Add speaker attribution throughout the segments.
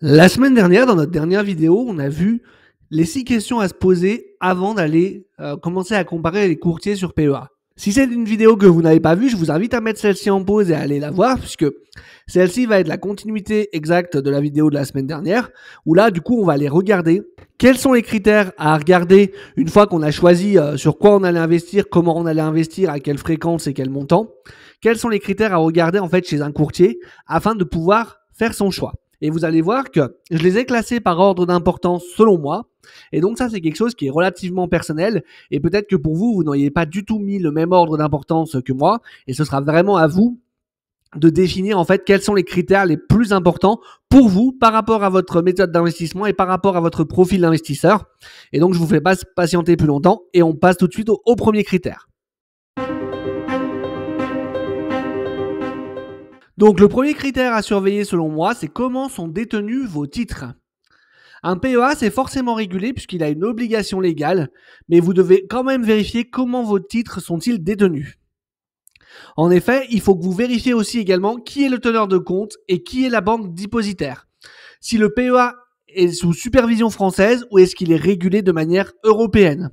Speaker 1: La semaine dernière, dans notre dernière vidéo, on a vu les 6 questions à se poser avant d'aller commencer à comparer les courtiers sur PEA. Si c'est une vidéo que vous n'avez pas vue, je vous invite à mettre celle-ci en pause et à aller la voir, puisque celle-ci va être la continuité exacte de la vidéo de la semaine dernière, où là, du coup, on va aller regarder quels sont les critères à regarder une fois qu'on a choisi sur quoi on allait investir, comment on allait investir, à quelle fréquence et quel montant. Quels sont les critères à regarder en fait chez un courtier afin de pouvoir faire son choix. Et vous allez voir que je les ai classés par ordre d'importance selon moi. Et donc ça, c'est quelque chose qui est relativement personnel. Et peut-être que pour vous, vous n'auriez pas du tout mis le même ordre d'importance que moi. Et ce sera vraiment à vous de définir en fait quels sont les critères les plus importants pour vous par rapport à votre méthode d'investissement et par rapport à votre profil d'investisseur. Et donc je vous fais pas patienter plus longtemps et on passe tout de suite au premier critère. Donc le premier critère à surveiller selon moi, c'est comment sont détenus vos titres. Un PEA, c'est forcément régulé puisqu'il a une obligation légale, mais vous devez quand même vérifier comment vos titres sont-ils détenus. En effet, il faut que vous vérifiez aussi également qui est le teneur de compte et qui est la banque dépositaire. Si le PEA est sous supervision française ou est-ce qu'il est régulé de manière européenne.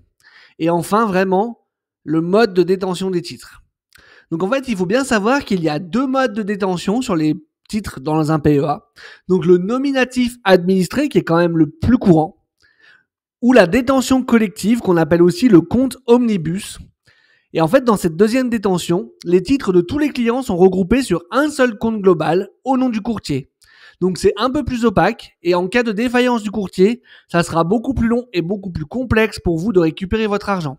Speaker 1: Et enfin, vraiment, le mode de détention des titres. Donc en fait, il faut bien savoir qu'il y a 2 modes de détention sur les titres dans un PEA. Donc le nominatif administré, qui est quand même le plus courant, ou la détention collective, qu'on appelle aussi le compte omnibus. Et en fait, dans cette deuxième détention, les titres de tous les clients sont regroupés sur un seul compte global au nom du courtier. Donc c'est un peu plus opaque et en cas de défaillance du courtier, ça sera beaucoup plus long et beaucoup plus complexe pour vous de récupérer votre argent.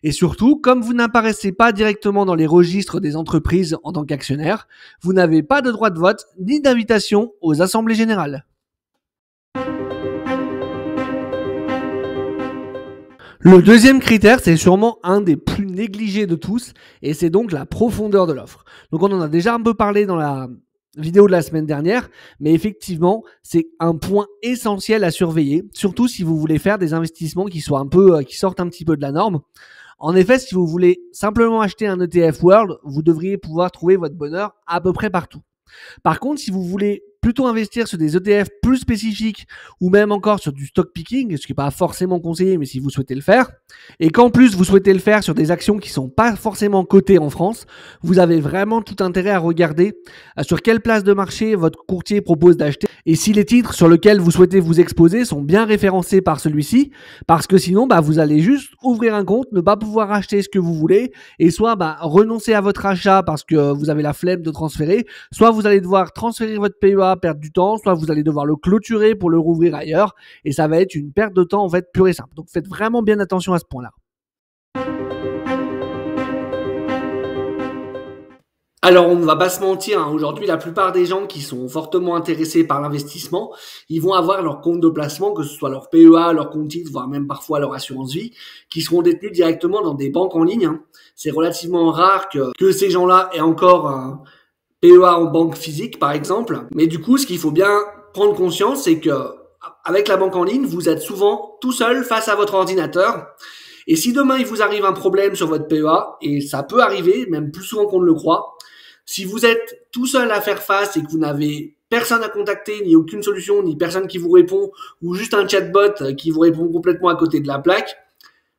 Speaker 1: Et surtout, comme vous n'apparaissez pas directement dans les registres des entreprises en tant qu'actionnaire, vous n'avez pas de droit de vote ni d'invitation aux assemblées générales. Le deuxième critère, c'est sûrement un des plus négligés de tous, et c'est donc la profondeur de l'offre. Donc on en a déjà un peu parlé dans la vidéo de la semaine dernière, mais effectivement, c'est un point essentiel à surveiller, surtout si vous voulez faire des investissements qui sortent un petit peu de la norme. En effet, si vous voulez simplement acheter un ETF World, vous devriez pouvoir trouver votre bonheur à peu près partout. Par contre, si vous voulez plutôt investir sur des ETF plus spécifiques ou même encore sur du stock picking, ce qui n'est pas forcément conseillé, mais si vous souhaitez le faire, et qu'en plus vous souhaitez le faire sur des actions qui ne sont pas forcément cotées en France, vous avez vraiment tout intérêt à regarder sur quelle place de marché votre courtier propose d'acheter et si les titres sur lesquels vous souhaitez vous exposer sont bien référencés par celui-ci, parce que sinon vous allez juste ouvrir un compte, ne pas pouvoir acheter ce que vous voulez et soit renoncer à votre achat parce que vous avez la flemme de transférer, soit vous allez devoir transférer votre PEA, perdre du temps, soit vous allez devoir le clôturer pour le rouvrir ailleurs et ça va être une perte de temps en fait pure et simple. Donc faites vraiment bien attention à ce point-là. Alors on ne va pas se mentir, aujourd'hui la plupart des gens qui sont fortement intéressés par l'investissement, ils vont avoir leur compte de placement, que ce soit leur PEA, leur compte titre, voire même parfois leur assurance vie, qui seront détenus directement dans des banques en ligne. C'est relativement rare que ces gens-là aient encore un PEA en banque physique par exemple. Mais du coup, ce qu'il faut bien prendre conscience, c'est que avec la banque en ligne, vous êtes souvent tout seul face à votre ordinateur. Et si demain il vous arrive un problème sur votre PEA, et ça peut arriver, même plus souvent qu'on ne le croit, si vous êtes tout seul à faire face et que vous n'avez personne à contacter, ni aucune solution, ni personne qui vous répond, ou juste un chatbot qui vous répond complètement à côté de la plaque,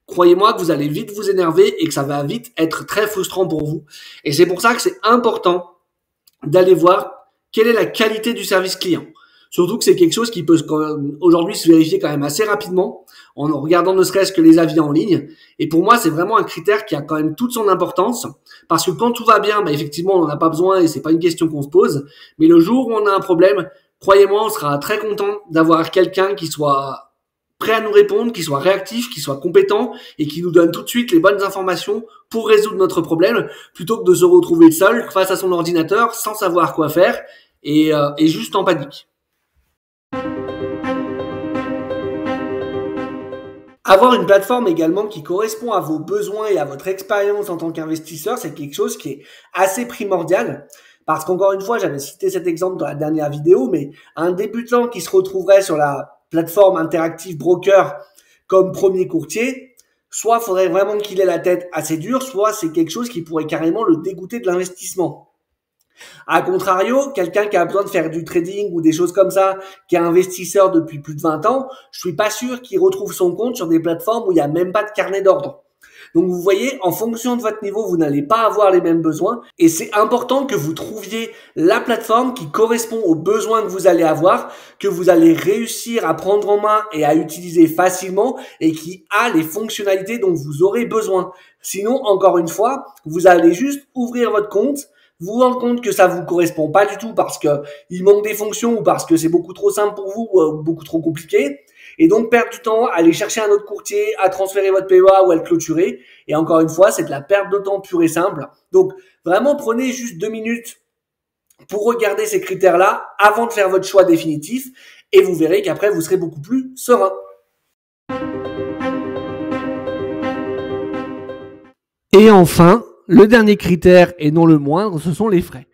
Speaker 1: croyez-moi que vous allez vite vous énerver et que ça va vite être très frustrant pour vous. Et c'est pour ça que c'est important d'aller voir quelle est la qualité du service client. Surtout que c'est quelque chose qui peut aujourd'hui se vérifier quand même assez rapidement en regardant ne serait-ce que les avis en ligne. Et pour moi, c'est vraiment un critère qui a quand même toute son importance parce que quand tout va bien, effectivement, on n'en a pas besoin et c'est pas une question qu'on se pose. Mais le jour où on a un problème, croyez-moi, on sera très content d'avoir quelqu'un qui soit prêt à nous répondre, qui soit réactif, qui soit compétent et qui nous donne tout de suite les bonnes informations pour résoudre notre problème plutôt que de se retrouver seul face à son ordinateur sans savoir quoi faire et juste en panique. Avoir une plateforme également qui correspond à vos besoins et à votre expérience en tant qu'investisseur, c'est quelque chose qui est assez primordial. Parce qu'encore une fois, j'avais cité cet exemple dans la dernière vidéo, mais un débutant qui se retrouverait sur la plateforme Interactive Broker comme premier courtier, soit il faudrait vraiment qu'il ait la tête assez dure, soit c'est quelque chose qui pourrait carrément le dégoûter de l'investissement. A contrario, quelqu'un qui a besoin de faire du trading ou des choses comme ça, qui est investisseur depuis plus de 20 ans, je suis pas sûr qu'il retrouve son compte sur des plateformes où il n'y a même pas de carnet d'ordre. Donc vous voyez, en fonction de votre niveau, vous n'allez pas avoir les mêmes besoins et c'est important que vous trouviez la plateforme qui correspond aux besoins que vous allez avoir, que vous allez réussir à prendre en main et à utiliser facilement et qui a les fonctionnalités dont vous aurez besoin. Sinon, encore une fois, vous allez juste ouvrir votre compte, vous rendre compte que ça vous correspond pas du tout parce que il manque des fonctions ou parce que c'est beaucoup trop simple pour vous ou beaucoup trop compliqué. Et donc, perdre du temps, aller chercher un autre courtier, à transférer votre PEA ou à le clôturer. Et encore une fois, c'est de la perte de temps pure et simple. Donc, vraiment, prenez juste 2 minutes pour regarder ces critères-là avant de faire votre choix définitif. Et vous verrez qu'après, vous serez beaucoup plus serein. Et enfin, le dernier critère, et non le moindre, ce sont les frais.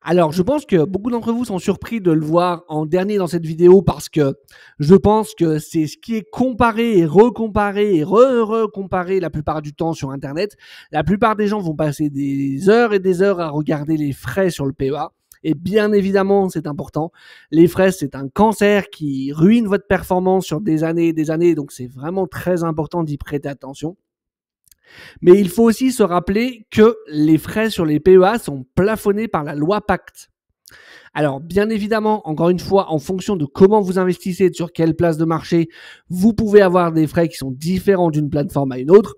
Speaker 1: Alors, je pense que beaucoup d'entre vous sont surpris de le voir en dernier dans cette vidéo parce que je pense que c'est ce qui est comparé et recomparé et recomparé la plupart du temps sur Internet. La plupart des gens vont passer des heures et des heures à regarder les frais sur le PEA. Et bien évidemment, c'est important. Les frais, c'est un cancer qui ruine votre performance sur des années et des années. Donc, c'est vraiment très important d'y prêter attention. Mais il faut aussi se rappeler que les frais sur les PEA sont plafonnés par la loi Pacte. Alors, bien évidemment, encore une fois, en fonction de comment vous investissez, sur quelle place de marché, vous pouvez avoir des frais qui sont différents d'une plateforme à une autre.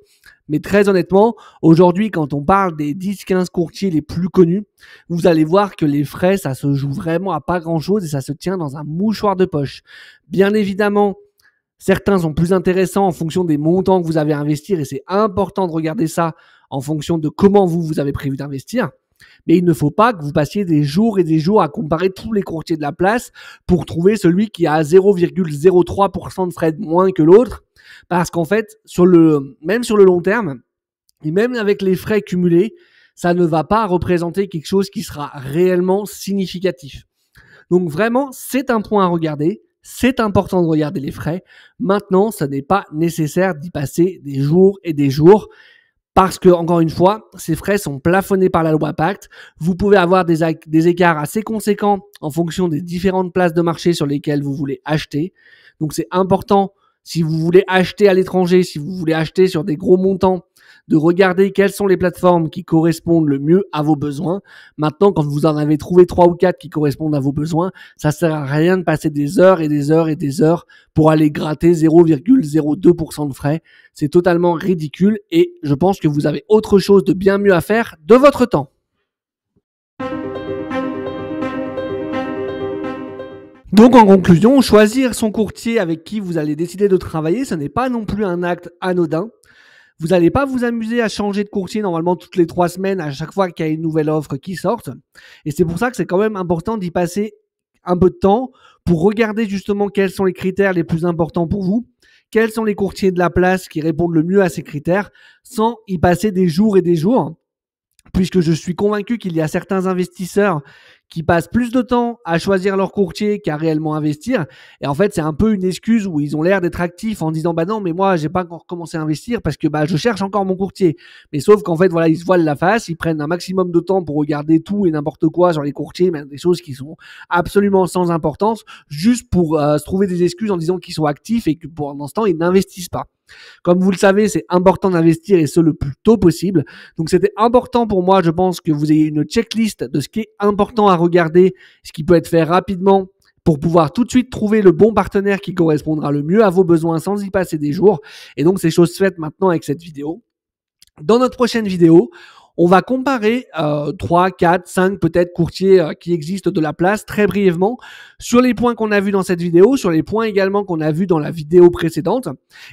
Speaker 1: Mais très honnêtement, aujourd'hui, quand on parle des 10-15 courtiers les plus connus, vous allez voir que les frais, ça se joue vraiment à pas grand-chose et ça se tient dans un mouchoir de poche. Bien évidemment, certains sont plus intéressants en fonction des montants que vous avez à investir et c'est important de regarder ça en fonction de comment vous avez prévu d'investir. Mais il ne faut pas que vous passiez des jours et des jours à comparer tous les courtiers de la place pour trouver celui qui a 0,03% de frais de moins que l'autre. Parce qu'en fait, même sur le long terme, et même avec les frais cumulés, ça ne va pas représenter quelque chose qui sera réellement significatif. Donc vraiment, c'est un point à regarder. C'est important de regarder les frais. Maintenant, ça n'est pas nécessaire d'y passer des jours et des jours parce que, encore une fois, ces frais sont plafonnés par la loi Pacte. Vous pouvez avoir des écarts assez conséquents en fonction des différentes places de marché sur lesquelles vous voulez acheter. Donc, c'est important, si vous voulez acheter à l'étranger, si vous voulez acheter sur des gros montants, de regarder quelles sont les plateformes qui correspondent le mieux à vos besoins. Maintenant, quand vous en avez trouvé 3 ou 4 qui correspondent à vos besoins, ça sert à rien de passer des heures et des heures et des heures pour aller gratter 0,02% de frais. C'est totalement ridicule et je pense que vous avez autre chose de bien mieux à faire de votre temps. Donc en conclusion, choisir son courtier avec qui vous allez décider de travailler, ce n'est pas non plus un acte anodin. Vous n'allez pas vous amuser à changer de courtier normalement toutes les 3 semaines à chaque fois qu'il y a une nouvelle offre qui sort. Et c'est pour ça que c'est quand même important d'y passer un peu de temps pour regarder justement quels sont les critères les plus importants pour vous, quels sont les courtiers de la place qui répondent le mieux à ces critères sans y passer des jours et des jours. Puisque je suis convaincu qu'il y a certains investisseurs qui passent plus de temps à choisir leur courtier qu'à réellement investir. Et en fait, c'est un peu une excuse où ils ont l'air d'être actifs en disant « bah non, mais moi, j'ai pas encore commencé à investir parce que je cherche encore mon courtier ». Mais sauf qu'en fait, voilà, ils se voilent la face, ils prennent un maximum de temps pour regarder tout et n'importe quoi sur les courtiers, même des choses qui sont absolument sans importance, juste pour se trouver des excuses en disant qu'ils sont actifs et que pour l'instant, ils n'investissent pas. Comme vous le savez, c'est important d'investir et ce le plus tôt possible. Donc c'était important pour moi, je pense, que vous ayez une checklist de ce qui est important à regarder, ce qui peut être fait rapidement pour pouvoir tout de suite trouver le bon partenaire qui correspondra le mieux à vos besoins sans y passer des jours. Et donc c'est chose faite maintenant avec cette vidéo. Dans notre prochaine vidéo, on va comparer 3, 4, 5 peut-être courtiers qui existent de la place très brièvement sur les points qu'on a vus dans cette vidéo, sur les points également qu'on a vus dans la vidéo précédente.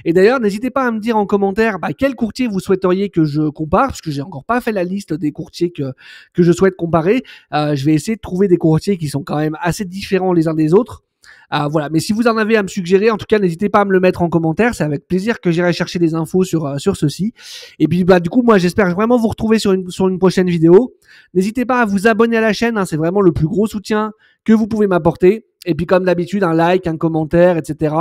Speaker 1: Et d'ailleurs, n'hésitez pas à me dire en commentaire quel courtier vous souhaiteriez que je compare, parce que j'ai encore pas fait la liste des courtiers que je souhaite comparer. Je vais essayer de trouver des courtiers qui sont quand même assez différents les uns des autres. Voilà, mais si vous en avez à me suggérer, en tout cas, n'hésitez pas à me le mettre en commentaire. C'est avec plaisir que j'irai chercher des infos sur ceci. Et puis, du coup, moi, j'espère vraiment vous retrouver sur une prochaine vidéo. N'hésitez pas à vous abonner à la chaîne. C'est vraiment le plus gros soutien que vous pouvez m'apporter. Et puis comme d'habitude, un like, un commentaire, etc.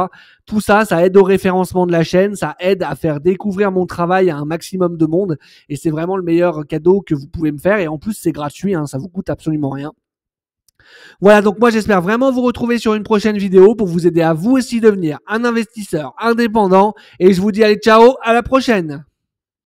Speaker 1: Tout ça, ça aide au référencement de la chaîne, ça aide à faire découvrir mon travail à un maximum de monde. Et c'est vraiment le meilleur cadeau que vous pouvez me faire. Et en plus, c'est gratuit, hein, ça vous coûte absolument rien. Voilà, donc moi j'espère vraiment vous retrouver sur une prochaine vidéo pour vous aider à vous aussi devenir un investisseur indépendant. Et je vous dis allez, ciao, à la prochaine.